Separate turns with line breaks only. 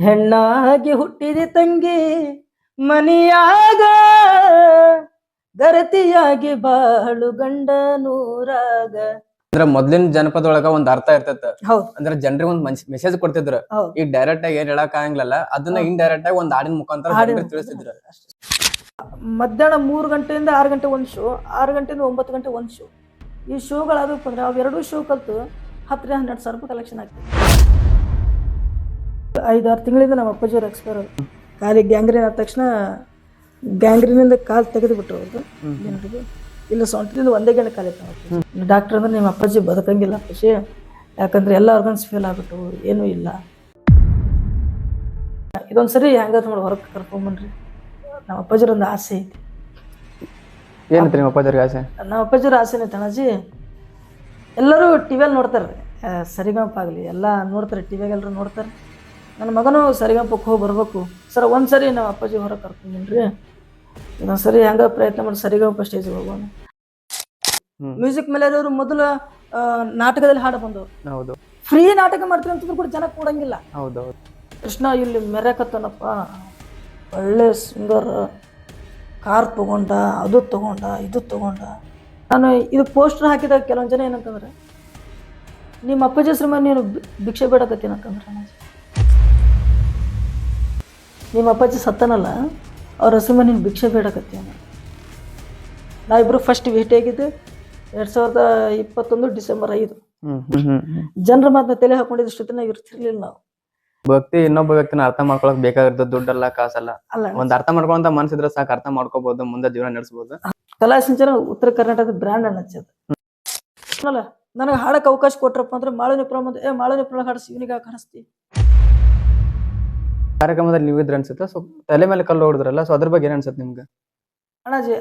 ಹೆಣ್ಣಾಗಿ ಹುಟ್ಟಿದೆ ತಂಗಿ ಮನಿಯಾಗ, ಗರತಿಯಾಗಿ ಬಾಳು ಗಂಡ ನೂರಾಗ.
ಅಂದ್ರ ಮೊದ್ಲಿನ ಜನಪದೊಳಗ ಒಂದ್ ಅರ್ಥ ಇರ್ತೈತ.
ಹೌದು,
ಅಂದ್ರ ಜನರಿಗೆ ಒಂದ್ ಮೆಸೇಜ್ ಕೊಡ್ತಿದ್ರ.
ಹೌದು.
ಈಗ ಡೈರೆಕ್ಟ್ ಆಗಿ ಏನ್ ಹೇಳಕ್ ಆಗಂಗಿಲ್ಲ, ಅದನ್ನ
ಹೌದು.
ಇಂಡೈರೆಕ್ಟ್ ಆಗಿ ಒಂದ್ ಹಾಡಿನ ಮುಖಾಂತರ
ಹಾಡಿನ
ಜನರಿಗೆ ತಿಳಿಸ್ತಿದ್ರ.
ಮಧ್ಯಾಹ್ನ 3 ಗಂಟೆಯಿಂದ 6 ಗಂಟೆ ಒಂದು ಶೋ, 6 ಗಂಟೆಯಿಂದ 9 ಗಂಟೆ ಒಂದು ಶೋ. ಈ ಶೋಗಳಾದಪ್ಪ ಅಂದ್ರೆ ಅವೆರಡೂ ಶೋ ಕಲ್ತು 10-12 ಸಾವಿರ ರೂಪಾಯಿ ಕಲೆಕ್ಷನ್ ಆಗ್ತದೆ. 5-6 ತಿಂಗಳಿಂದ ನಮ್ಮ ಅಪ್ಪಾಜಿಯವ್ರು ಎಕ್ಸ್ಪೈರ್ ಆದ್ರು. ಕಾಲಿಗೆ ಗ್ಯಾಂಗ್ರೀನ್ ಆದ ತಕ್ಷಣ ಗ್ಯಾಂಗ್ರೀನಿಂದ ಕಾಲು ತೆಗೆದುಬಿಟ್ರು ಅವ್ರದ್ದು ಜನರಿಗೆ. ಇಲ್ಲ ಸೊಂಟದಿಂದ ಒಂದೇ ಗಂಟೆ ಕಾಲಿತ್ತು. ಡಾಕ್ಟರ್ ಅಂದ್ರೆ ನಿಮ್ಮ ಅಪ್ಪಾಜಿ ಬದುಕಂಗಿಲ್ಲ ಅಪ್ಪಾಜಿ, ಯಾಕಂದ್ರೆ ಎಲ್ಲ ಆರ್ಗನ್ಸ್ ಫೇಲ್ ಆಗ್ಬಿಟ್ಟು ಏನೂ ಇಲ್ಲ. ಇದೊಂದು ಸರಿ ಹೆಂಗಾದ್ರು ಮಾಡಿ ಹೊರಗೆ ಕರ್ಕೊಂಬನ್ರಿ, ನಮ್ಮ ಅಪ್ಪಾಜಿರ ಒಂದು ಆಸೆ ಐತಿ.
ಏನಂತ ನಿಮ್ಮ ಅಪ್ಪಾಜಿಯವ್ರಿಗೆ ಆಸೆ?
ನಮ್ಮ ಅಪ್ಪಾಜಿರ ಆಸೆನೇ ತಣಜಿ, ಎಲ್ಲರೂ ಟಿವಿಯಲ್ಲಿ ನೋಡ್ತಾರೆ, ಸರಿಗಮಪ ಆಗಲಿ ಎಲ್ಲ ನೋಡ್ತಾರೆ, ಟಿವಿಯಾಗ ಎಲ್ಲರೂ ನೋಡ್ತಾರೆ. ನನ್ನ ಮಗನೂ ಸರಿಗಮಪಕ್ಕೆ ಹೋಗಿ ಬರ್ಬೇಕು ಸರ್. ಒಂದು ಸರಿ ನಮ್ಮ ಅಪ್ಪಾಜಿ ಹೊರಗೆ ಕರ್ಕೊಂಡ್ರಿ, ಇದೊಂದು ಸರಿ ಹೆಂಗ ಪ್ರಯತ್ನ ಮಾಡಿ ಸರಿಗಮಪ ಸ್ಟೇಜಿಗೆ ಹೋಗೋಣ. ಮ್ಯೂಸಿಕ್ ಮೇಲೆ ಅವರು ಮೊದಲು ನಾಟಕದಲ್ಲಿ ಹಾಡು ಬಂದವರು.
ಹೌದು,
ಫ್ರೀ ನಾಟಕ ಮಾಡ್ತೀವಿ ಅಂತಂದ್ರೂ ಕೂಡ ಜನ ಕೊಡಂಗಿಲ್ಲ.
ಹೌದೌದು.
ಕೃಷ್ಣ ಇಲ್ಲಿ ಮೆರೆಕತ್ತನಪ್ಪ, ಒಳ್ಳೆ ಸಿಂಗರ್, ಕಾರ್ ತೊಗೊಂಡ, ಅದು ತೊಗೊಂಡ, ಇದು ತೊಗೊಂಡ. ನಾನು ಇದು ಪೋಸ್ಟರ್ ಹಾಕಿದಾಗ ಕೆಲವೊಂದು ಜನ ಏನಂತಂದ್ರೆ, ನಿಮ್ಮ ಅಪ್ಪಾಜಿ ಹೆಸ್ರು ಮೇಲೆ ನೀನು ಭಿಕ್ಷೆ ಬೇಡಕತ್ತೀನಿ ಅಂತಂದ್ರೆ, ನಿಮ್ಮ ಅಪ್ಪಾಜಿ ಸತ್ತನಲ್ಲ ಅವ್ರ ಹೆಸ್ರು ಮೇಲೆ ನೀನು ಭಿಕ್ಷೆ ಬೇಡಕತ್ತೀನಿ. ನಾವಿಬ್ಬರು ಫಸ್ಟ್ ಭೇಟಿಯಾಗಿದ್ದು 2021 ಡಿಸೆಂಬರ್ 5. ಜನರ ಮಾತನ್ನ ತಲೆ ಹಾಕೊಂಡಿದ್ದಷ್ಟು ದಿನ ಇರ್ತಿರ್ಲಿಲ್ಲ ನಾವು.
ಭಕ್ತಿ ಇನ್ನೊಬ್ಬ ವ್ಯಕ್ತಿನ ಅರ್ಥ ಮಾಡ್ಕೊಳಕ್ ಬೇಕಾಗಿರ್ತದೆ, ದುಡ್ಡಲ್ಲ ಕಾಸಲ್ಲ. ಒಂದ್ ಅರ್ಥ ಮಾಡ್ಕೊಂತ ಮನ್ಸಿದ್ರೆ ಸಾಕು, ಅರ್ಥ ಮಾಡ್ಕೋಬಹುದು, ಮುಂದೆ ಜೀವನ ನಡೆಸಬಹುದು.
ಕಲಾ ಸಿಂಚನ ಉತ್ತರ ಕರ್ನಾಟಕದ ಬ್ರ್ಯಾಂಡ್ ಅನ್ನಚ್ಚದ. ಅಲ್ಲ, ನನಗೆ ಹಾಡಕ್ಕೆ ಅವಕಾಶ ಕೊಟ್ರಪ್ಪ ಅಂದ್ರೆ ಮಾಳನಿಪುರ ಮುಂದೆ ಮಾಳನಿಪುರ ಹಾಡಿಸಿ ಇವನಿಗೆ ಯಾಕೆ ಹಾಡಿಸ್ತಿ
ಕಾರ್ಯಕ್ರಮದಲ್ಲಿ ನೀವು ಇದ್ರೆ ಅನ್ಸುತ್ತೆ. ಸೊ ತಲೆ ಮೇಲೆ ಕಲ್ಲು ಹೊಡೆದ್ರಲ್ಲ, ಸೊ ಅದ್ರ ಬಗ್ಗೆ ಏನ್ ಅನ್ಸುತ್ತೆ ನಿಮ್ಗೆ?
ಅಣ್ಣಾಜಿ